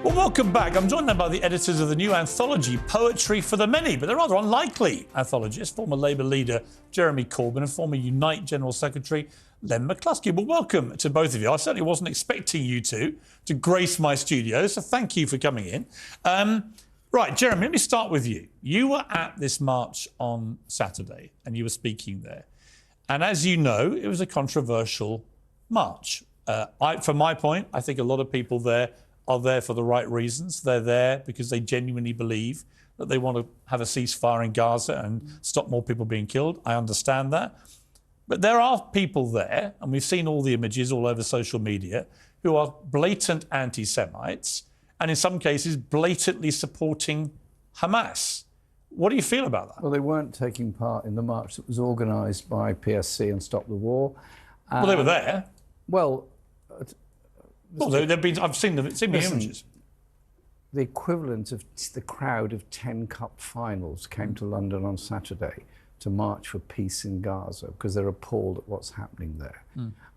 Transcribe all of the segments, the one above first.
Well, welcome back. I'm joined now by the editors of the new anthology, Poetry for the Many, but a rather unlikely anthologist, former Labour leader Jeremy Corbyn and former Unite General Secretary Len McCluskey. Well, welcome to both of you. I certainly wasn't expecting you to grace my studio, so thank you for coming in. Right, Jeremy, let me start with you. You were at this march on Saturday and you were speaking there. And as you know, it was a controversial march. From my point, I think a lot of people there are there for the right reasons. They're there because they genuinely believe that they want to have a ceasefire in Gaza and stop more people being killed. I understand that. But there are people there, and we've seen all the images all over social media, who are blatant anti-Semites and in some cases blatantly supporting Hamas. What do you feel about that? Well, they weren't taking part in the march that was organised by PSC and Stop the War. Well, they were there. Well, I've seen the images. The equivalent of the crowd of 10 Cup finals came to London on Saturday to march for peace in Gaza because they're appalled at what's happening there.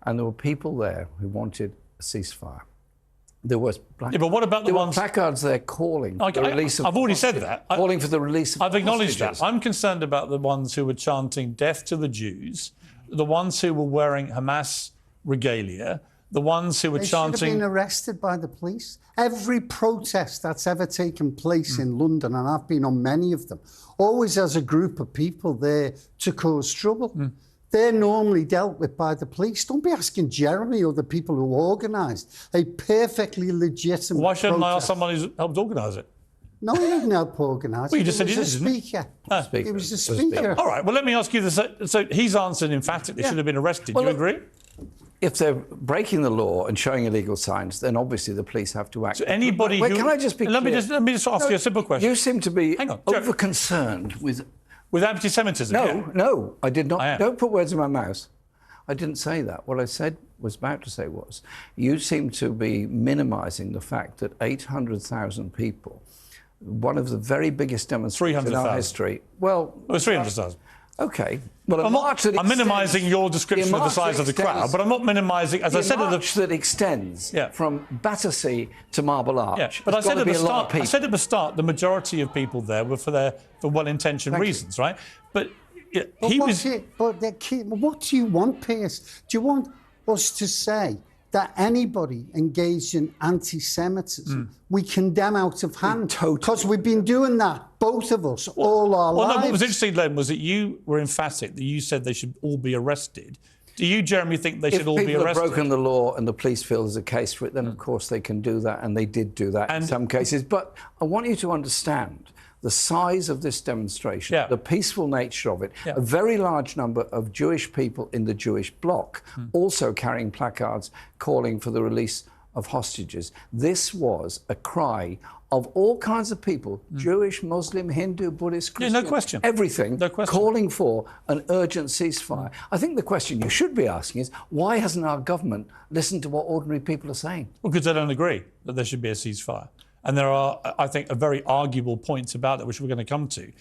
And there were people there who wanted a ceasefire. There was but what about the ones... placards there calling for the release of... I've already said that. Calling for the release of I've acknowledged hostages. that. I'm concerned about the ones who were chanting death to the Jews, the ones who were wearing Hamas regalia, the ones who were chanting... They should have been arrested by the police. Every protest that's ever taken place in London, and I've been on many of them, always has a group of people there to cause trouble. They're normally dealt with by the police. Don't be asking Jeremy or the people who organised a perfectly legitimate Why shouldn't protest. I ask someone who's helped organise it? No, he didn't help organise it. Well, you just said he was did, a speaker. He was the speaker. All right, well, let me ask you this. So he's answered emphatically, should have been arrested. Well, do you agree? If they're breaking the law and showing illegal signs, then obviously the police have to act. So anybody Wait, who... can I just be clear? Let me just ask you a simple question. You seem to be Hang on, over-concerned with... With anti-Semitism? No, I did not. I am. Don't put words in my mouth. I didn't say that. What I was about to say was, you seem to be minimising the fact that 800,000 people, one of the very biggest demonstrations in our history... Well, it was 300,000. OK. Well, I'm minimising your description of the size of the crowd, but I'm not minimising, as I said... A march that extends from Battersea to Marble Arch. Yeah, but I said at the start, the majority of people there were for well-intentioned reasons, right? But what do you want, Piers? Do you want us to say that anybody engaged in anti-Semitism we condemn out of hand? Because we've been doing that, both of us, all our lives. No, what was interesting, Len, was that you were emphatic that you said they should all be arrested. Do you, Jeremy, think they should all be arrested? If people have broken the law and the police feel there's a case for it, then of course they can do that, and they did do that in some cases. But I want you to understand the size of this demonstration, the peaceful nature of it, a very large number of Jewish people in the Jewish bloc also carrying placards calling for the release of hostages. This was a cry of all kinds of people, Jewish, Muslim, Hindu, Buddhist, Christian, no question. Everything, no question. Calling for an urgent ceasefire. I think the question you should be asking is, why hasn't our government listened to what ordinary people are saying? Well, because they don't agree that there should be a ceasefire. And there are, I think, very arguable points about that, which we're going to come to.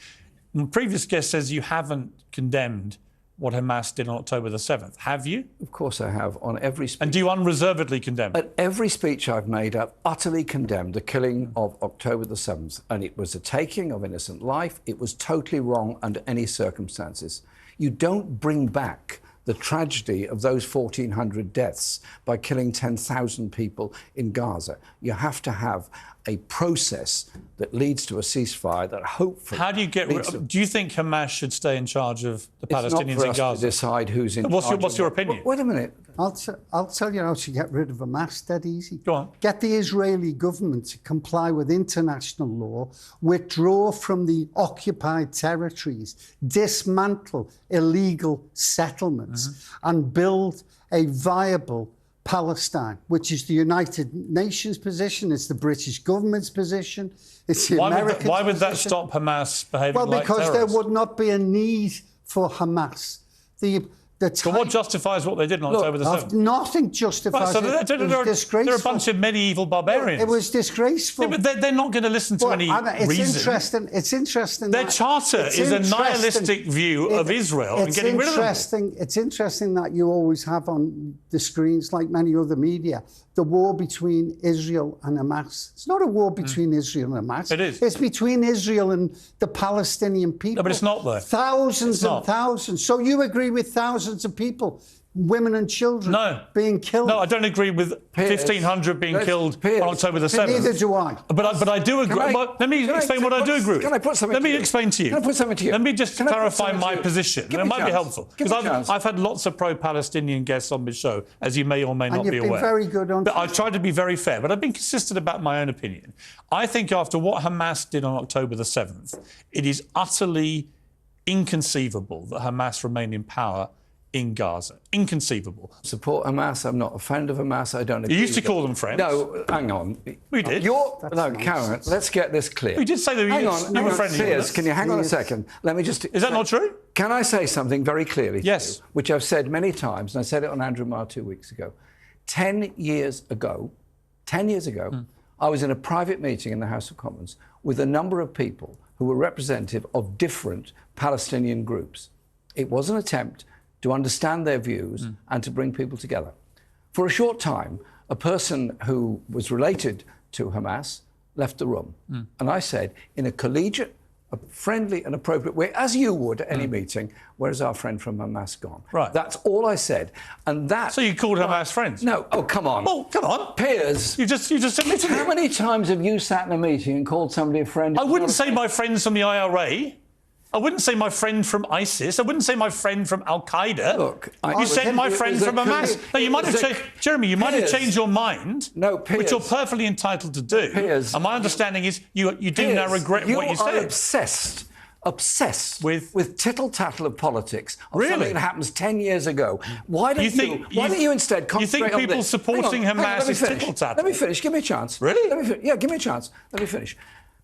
The previous guest says you haven't condemned what Hamas did on October the 7th. Have you? Of course I have, on every speech. And do you unreservedly condemn it? At every speech I've made, I've utterly condemned the killing of October the 7th. And it was a taking of innocent life. It was totally wrong under any circumstances. You don't bring back the tragedy of those 1,400 deaths by killing 10,000 people in Gaza. You have to have a process that leads to a ceasefire that hopefully... How do you get... Do you think Hamas should stay in charge of the Palestinians in Gaza? It's not for us to decide who's in charge. What's your opinion? Wait a minute. I'll tell you how to get rid of Hamas, dead easy. Go on. Get the Israeli government to comply with international law, withdraw from the occupied territories, dismantle illegal settlements, and build a viable Palestine, which is the United Nations position, it's the British government's position, it's the American position. Why would that stop Hamas behaving like terrorists? Well, because there would not be a need for Hamas. But what justifies what they did on October the 7th? Nothing justifies it. It was disgraceful. They're a bunch of medieval barbarians. It was disgraceful. Yeah, but they're not going to listen to any reason. It's interesting. Their charter is a nihilistic view of Israel and getting rid of them. It's interesting that you always have on the screens, like many other media, the war between Israel and Hamas. It's not a war between Israel and Hamas. It is. It's between Israel and the Palestinian people. No, but it's not, though. Thousands and thousands. So you agree with thousands of people, women and children, being killed? No, I don't agree with 1,500 being killed on October the 7th. Neither do I. But I do agree. Let me explain what I do agree with. Can I put something Let me explain to you. Can I put something to you? Let me just clarify my position. It might be helpful. Because I've had lots of pro-Palestinian guests on this show, as you may or may not be aware. And you've been very good on But I've tried to be very fair, but I've been consistent about my own opinion. I think after what Hamas did on October the 7th, it is utterly inconceivable that Hamas remain in power in Gaza. Inconceivable. Support Hamas. I'm not a friend of Hamas. I don't agree. You used to call them friends. No, hang on. We did. Karen, let's get this clear. We did say that you were friendly. Piers, can you hang on a second? Let me just... Is that not true? Can I say something very clearly to Yes. you, which I've said many times, and I said it on Andrew Marr 2 weeks ago. 10 years ago, I was in a private meeting in the House of Commons with a number of people who were representative of different Palestinian groups. It was an attempt to understand their views and to bring people together. For a short time, a person who was related to Hamas left the room. And I said, in a collegiate, a friendly and appropriate way, as you would at any meeting, where's our friend from Hamas gone? Right. That's all I said. And that... So you called Hamas friends? No. Oh, come on. Oh, come on. Piers. You just admitted it. How many times have you sat in a meeting and called somebody a friend? I wouldn't say my friends from the IRA. I wouldn't say my friend from ISIS. I wouldn't say my friend from Al Qaeda. Look, you said my friend from Hamas. No, you might have changed, Jeremy. You might have changed your mind. No, Piers, which you're perfectly entitled to do. Piers, and my understanding is you do now regret what you said. You are obsessed with tittle-tattle of politics. Of something that happens 10 years ago. Why don't you instead concentrate on this? You think people supporting Hamas is tittle-tattle? Let me finish. Give me a chance. Really? Yeah, give me a chance. Let me finish.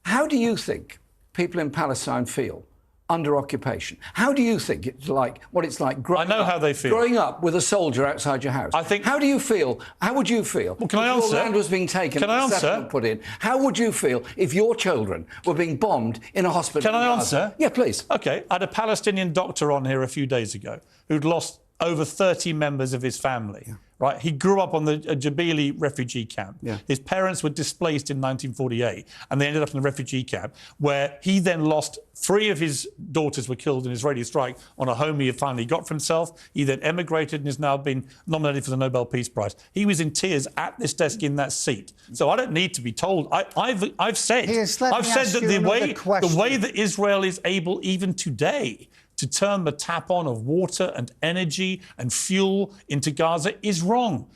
How do you think people in Palestine feel under occupation? How do you think it's like growing how they feel. Growing up with a soldier outside your house? How do you feel? How would you feel? Well, can I answer? If your land was being taken and settlement put in. How would you feel if your children were being bombed in a hospital? Can I answer? Yeah, please. OK. I had a Palestinian doctor on here a few days ago who'd lost over 30 members of his family. Yeah. Right, he grew up on the Jabili refugee camp. Yeah. His parents were displaced in 1948, and they ended up in the refugee camp, where he then lost 3 of his daughters were killed in an Israeli strike on a home he had finally got for himself. He then emigrated and has now been nominated for the Nobel Peace Prize. He was in tears at this desk in that seat. So I don't need to be told. I've said that the way that Israel is able, even today, to turn the tap on of water and energy and fuel into Gaza is wrong.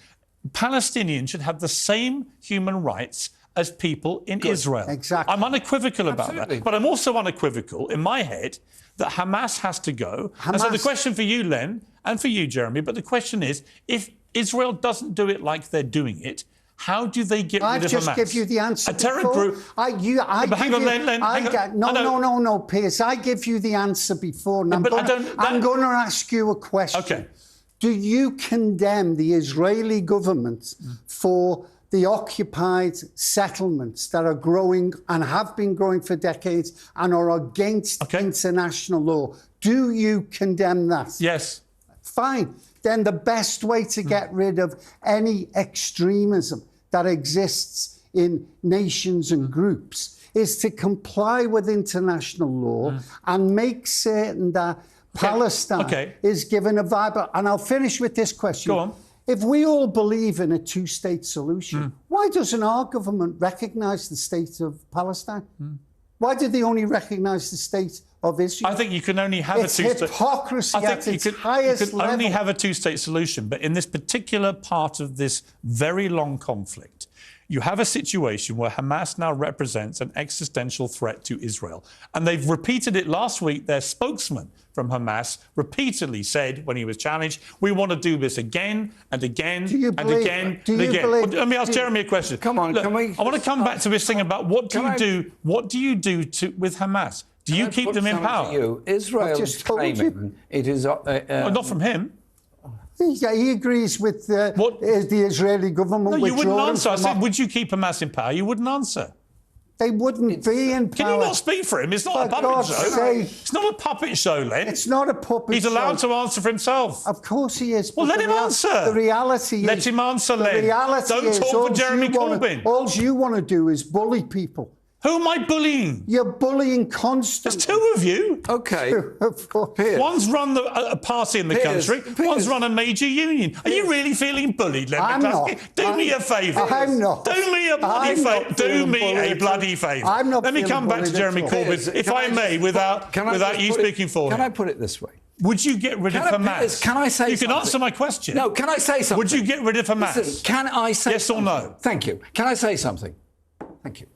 Palestinians should have the same human rights as people in Israel. Exactly. I'm unequivocal about that. But I'm also unequivocal in my head that Hamas has to go. And so the question for you, Len, and for you, Jeremy, but the question is, if Israel doesn't do it like they're doing it, how do they get rid of Hamas? I just give you the answer. A terror group. No, Piers. I give you the answer before. I'm going to ask you a question. Okay. Do you condemn the Israeli government for the occupied settlements that are growing and have been growing for decades and are against international law? Do you condemn that? Yes. Fine. Then the best way to get rid of any extremism that exists in nations and groups is to comply with international law and make certain that Palestine is given a viable... And I'll finish with this question. Go on. If we all believe in a two-state solution, why doesn't our government recognise the state of Palestine? Why do they only recognise the state of Israel? I think you can only have a two-state... hypocrisy at its highest level. You can only have a two-state solution, but in this particular part of this very long conflict, you have a situation where Hamas now represents an existential threat to Israel. And they've repeated it last week. Their spokesman from Hamas repeatedly said, when he was challenged, we want to do this again and again and again and again. Let me ask Jeremy a question. Come on, I want to come back to this thing about what do you do with Hamas? Do you keep them in power? Israel is claiming it is... not from him. He agrees with the Israeli government. No, you wouldn't answer. I said, would you keep Hamas in power? You wouldn't answer. They wouldn't be in power. Can you not speak for him? It's not a puppet show. It's not a puppet show, Len. It's not a puppet show. He's allowed to answer for himself. Of course he is. Well, let him answer. The reality is... Let him answer, Len. The reality Don't is... talk for Jeremy Corbyn. All you want to do is bully people. Who am I bullying? You're bullying constantly. There's two of you. OK. Of course. Piers. One's run a party in the country. One's run a major union. Are you really feeling bullied, Len McCluskey? Do me a favour. I'm not. Do me a bloody favour. Do me a bloody favour. I'm not. Let me come back to Jeremy Corbyn, if I may, without you speaking for him. Can I put it this way? Would you get rid of Hamas? Can I say something? You can answer my question. No, can I say something? Would you get rid of Hamas? Listen, can I say yes or no? Thank you. Can I say something? Thank you.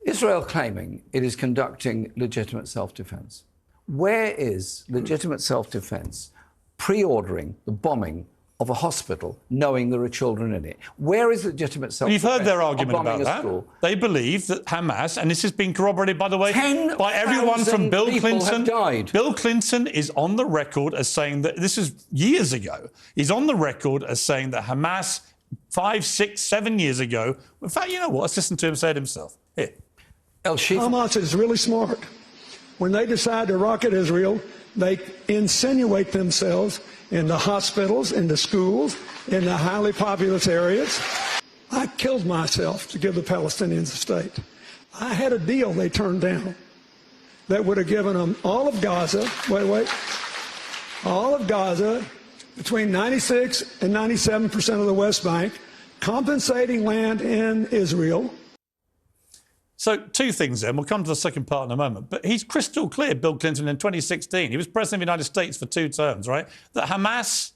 Israel claiming it is conducting legitimate self-defence. Where is legitimate self-defence pre-ordering the bombing of a hospital, knowing there are children in it? Where is legitimate self-defence? You've heard their argument about that. School? They believe that Hamas, and this has been corroborated, by the way, by everyone from Bill Clinton. Died. Bill Clinton is on the record as saying that, this is years ago, he's on the record as saying that Hamas 5, 6, 7 years ago, in fact, you know what, let's listen to him say it himself. Here. Hamas is really smart. When they decide to rocket Israel, they insinuate themselves in the hospitals, in the schools, in the highly populous areas. I killed myself to give the Palestinians a state. I had a deal they turned down that would have given them all of Gaza, all of Gaza, between 96 and 97% of the West Bank, compensating land in Israel. So, two things then. We'll come to the second part in a moment. But he's crystal clear, Bill Clinton, in 2016. He was president of the United States for 2 terms, right? That Hamas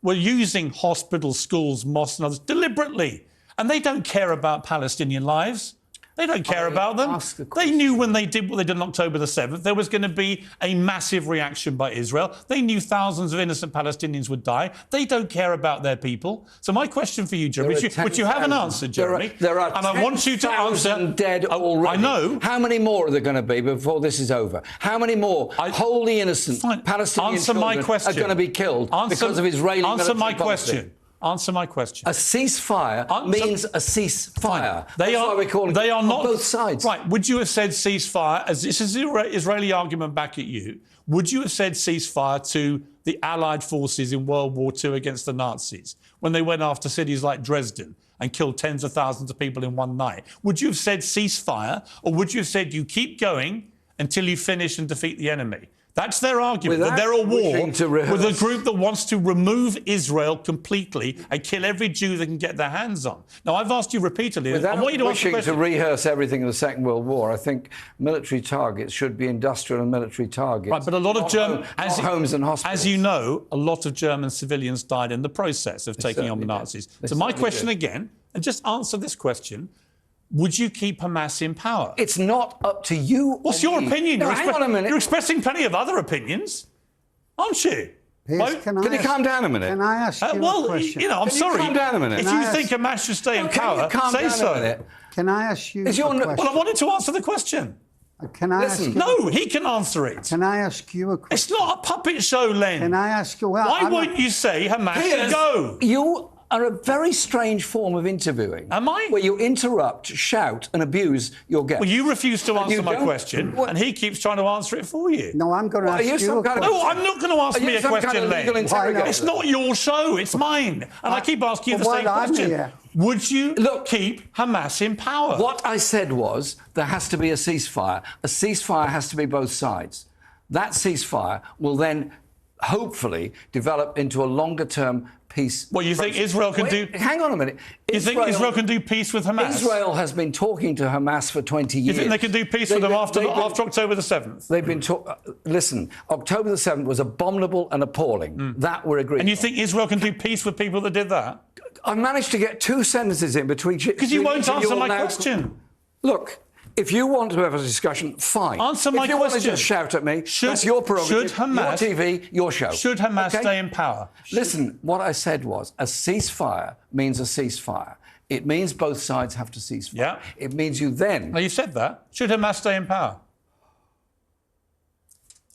were using hospitals, schools, mosques and others deliberately. And they don't care about Palestinian lives. They don't care about them. They knew when they did what they did on October the 7th, there was going to be a massive reaction by Israel. They knew thousands of innocent Palestinians would die. They don't care about their people. So my question for you, Jeremy, which you haven't answered, Jeremy, there are and I want you to answer. Dead already. I know. How many more are there going to be before this is over? How many more wholly innocent Palestinian children are going to be killed because of Israeli military policy? Answer my question. A ceasefire means a ceasefire. That's why we're calling it on both sides. Right. Would you have said ceasefire, as this is the Israeli argument back at you, would you have said ceasefire to the Allied forces in World War II against the Nazis when they went after cities like Dresden and killed tens of thousands of people in one night? Would you have said ceasefire, or would you have said you keep going until you finish and defeat the enemy? That's their argument, that they're at war with a group that wants to remove Israel completely and kill every Jew they can get their hands on. Now, I've asked you repeatedly... Without wishing to rehearse everything in the Second World War, I think military targets should be industrial and military targets. Right, but a lot of German... homes and hospitals. As you know, a lot of German civilians died in the process of taking on the Nazis. So my question again, and just answer this question... Would you keep Hamas in power? It's not up to you. What's your opinion? No, hang on a minute. You're expressing plenty of other opinions, aren't you? Piers, can you calm down a minute? Can I ask you a question? You know, I'm sorry. Calm down a minute. If you think Hamas should stay in power, say so. Can I ask you a question? Well, I wanted to answer the question. Can I ask you? No, he can answer it. Can I ask you a question? It's not a puppet show, Len. Can I ask you? Why won't you say Hamas should go? You are a very strange form of interviewing. Am I? Where you interrupt, shout and abuse your guest. Well, you refuse to answer my question, and he keeps trying to answer it for you. No, I'm going to ask you a question. No, I'm not going to ask me a question, Len. It's not your show, it's mine. And I keep asking you the same question. Would you keep Hamas in power? What I said was there has to be a ceasefire. A ceasefire has to be both sides. That ceasefire will then hopefully develop into a longer-term peace. Well, you think Israel can do... Hang on a minute. You think Israel can do peace with Hamas? Israel has been talking to Hamas for 20 years. You think they can do peace with them after October the 7th? They've been listen, October the 7th was abominable and appalling. That we're agreeing. And you think Israel can do peace with people that did that? I managed to get 2 sentences in between... Because you won't answer my question. Look... If you want to have a discussion, fine. Answer my question. If you want to just shout at me, that's your prerogative, your TV, your show. Should Hamas stay in power? Listen, what I said was a ceasefire means a ceasefire. It means both sides have to cease fire. Yeah. It means you then... No, you said that. Should Hamas stay in power?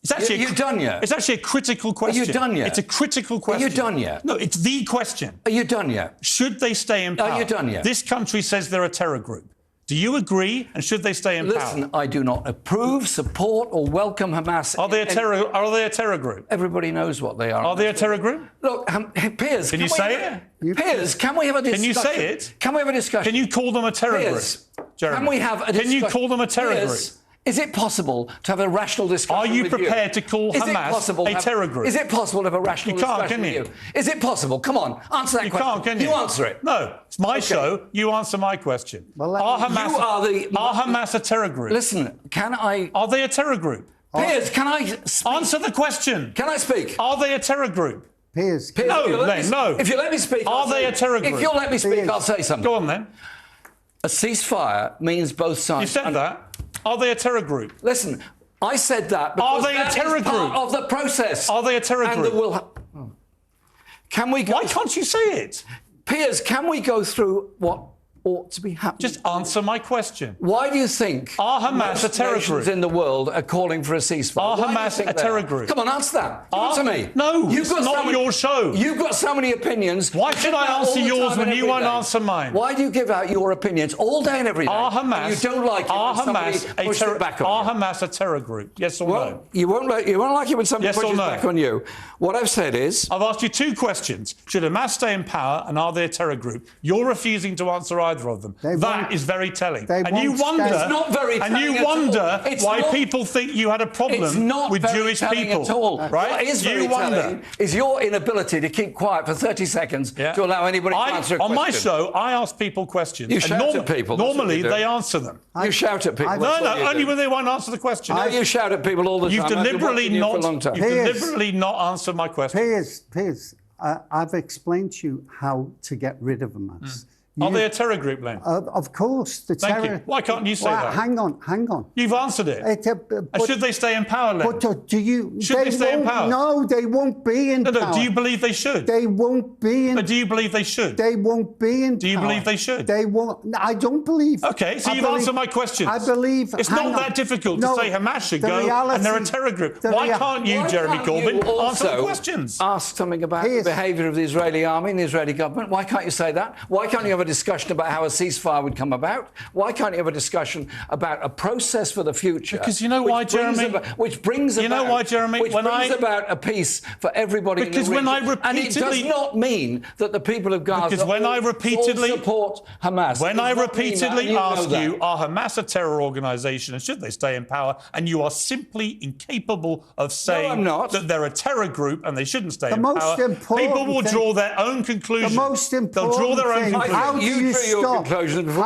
It's actually Are you done yet? It's actually a critical question. Are you done yet? It's a critical question. Are you done yet? No, it's the question. Are you done yet? Should they stay in power? Are you done yet? This country says they're a terror group. Do you agree? And should they stay in power? Listen, I do not approve, support, or welcome Hamas. Are they a terror group? Everybody knows what they are. Are they a terror group? Look, Piers, can you say it? Piers, can we have a discussion? Can you say it? Can we have a discussion? Can you call them a terror group? Jeremy, can we have a discussion? Can you call them a terror group? Is it possible to have a rational discussion? Are you prepared to call Hamas a terror group? Is it possible to have a rational discussion with you? Is it possible? Come on, answer that question. You can't, can you? You answer it. No, it's my show. You answer my question. Well, are Hamas a terror group? Listen, can I... Are they a terror group? Piers, can I speak? Answer the question. Can I speak? Are they a terror group? Piers, no, no. If you let me speak, are they a terror group? If you'll let me speak, I'll say something. Go on then. A ceasefire means both sides. You said that. Are they a terror group? Listen, I said that because are they a terror group? Part of the process. Are they a terror group? Can we go... Why can't you say it? Piers, can we go through what ought to be happening? Just answer my question. Why do you think are Hamas a terror group in the world are calling for a ceasefire? Are Hamas a terror group? Come on, answer that. Answer me. No, it's not your show. You've got so many opinions. Why should I answer yours when you won't answer mine? Why do you give out your opinions all day and every day? Are Hamas? You don't like it when somebody pushes it back on you. Are Hamas a terror group? Yes or no? You won't like it when somebody pushes back on you. What I've said is... I've asked you two questions. Should Hamas stay in power and are they a terror group? You're refusing to answer either of them. That is very telling. And you wonder, it's not very telling why people think you had a problem with Jewish people. At all. Right? What is very telling is your inability to keep quiet for 30 seconds to allow anybody to answer a question. On my show, I ask people questions. You shout at people. Normally, they answer them. You shout at people. No, only when they won't answer the question. No, you shout at people all the time. You've deliberately not answered my question. Piers, I've explained to you how to get rid of Hamas. Are they a terror group, Len? Of course. The Thank terror... you. Why can't you say that? Hang on. You've answered it. Should they stay in power, Len? But do you... Should they stay in power? No, they won't be in power. Do you believe they should? They won't be in... Do you believe they should? They won't be in power. Do you believe they should? They won't... I don't believe... OK, so you've answered my questions. I believe... It's not that difficult to say Hamas should go and they're a terror group. Why can't you, Jeremy Corbyn, answer the questions? Ask something about the behaviour of the Israeli army and the Israeli government. Why can't you say that? Why can't you have a discussion about how a ceasefire would come about? Why can't you have a discussion about a process for the future? Because you know why, Jeremy? Which brings about a peace for everybody in the region. And it does not mean that the people of Gaza all support Hamas. When I repeatedly ask you, are Hamas a terror organisation and should they stay in power? And you are simply incapable of saying that they're a terror group and they shouldn't stay in power. People will draw their own conclusions. The most important They'll draw their own conclusions. How do you stop?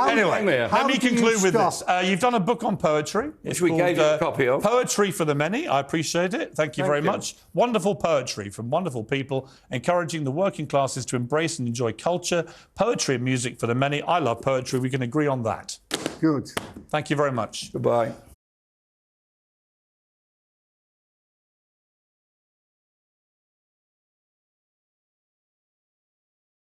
Anyway, let me conclude with this. You've done a book on poetry. Which we gave you a copy of. Poetry for the Many. I appreciate it. Thank you very much. Wonderful poetry from wonderful people, encouraging the working classes to embrace and enjoy culture, poetry and music for the many. I love poetry. We can agree on that. Good. Thank you very much. Goodbye.